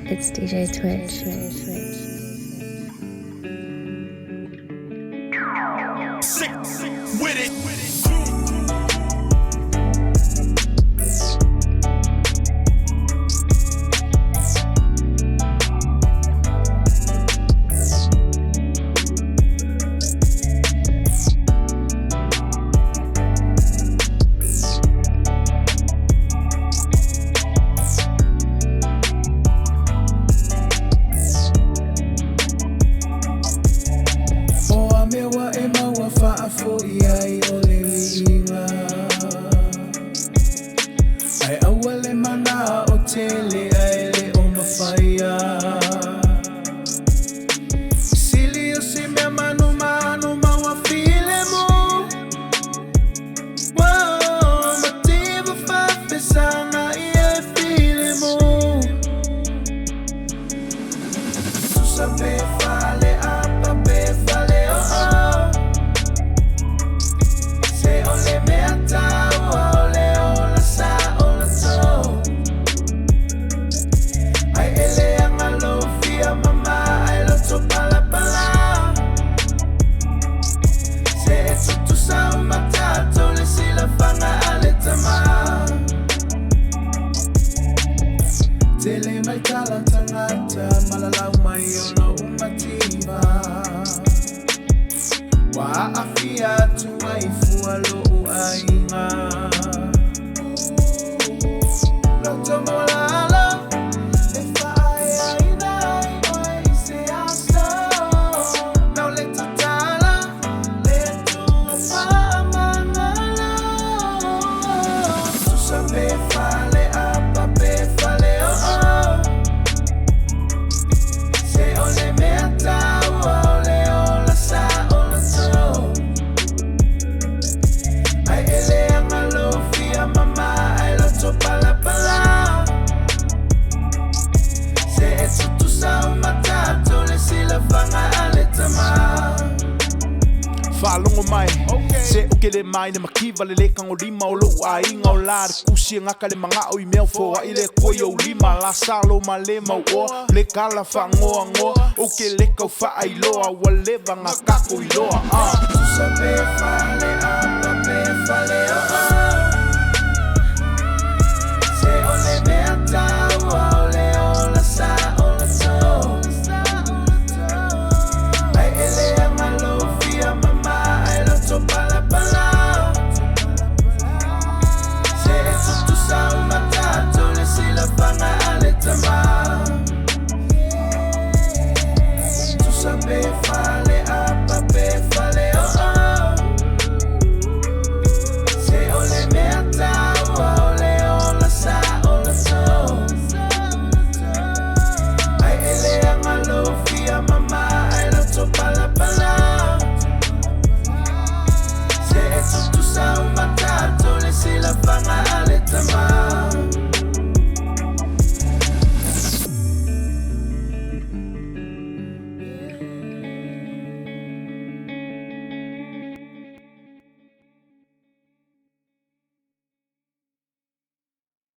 It's DJ Twitch. Sick with it. Ai awale mana o tele ai le o mawhaia Sili o si mea manu maua file mo Wow, Mativa whawhesanga I e file mo Susa be fale apa be fale o o Se ole mea tau ole ola sa ola so Ai ele anga lo fia mama ai lo to pala pala Se e tutu sa o matato le sila fanga ale tama Tele mai tala tangata malalau mai ono Mativa Wa afia tu ai fualo ainga Loto molalo e fai ai dai oi se aso Now let the tala let tu fa manalo Susa be fale apa be fale oh Se ole mea tau ole ola sa ola so Ai ele anga lo fia mama ai lo to pala pala Se e tutu sa o matato le sila fanga ale tama Whalongo mai, se uke le mai ne makiwa le le kango lima o lo a inga o la kusi ngaka le manga o I mea fo I le koi o lima la salo ma le mau o le kala whangoa ngoa uke le kau wha ai loa wa le vanga kako I loa Tusa be fale a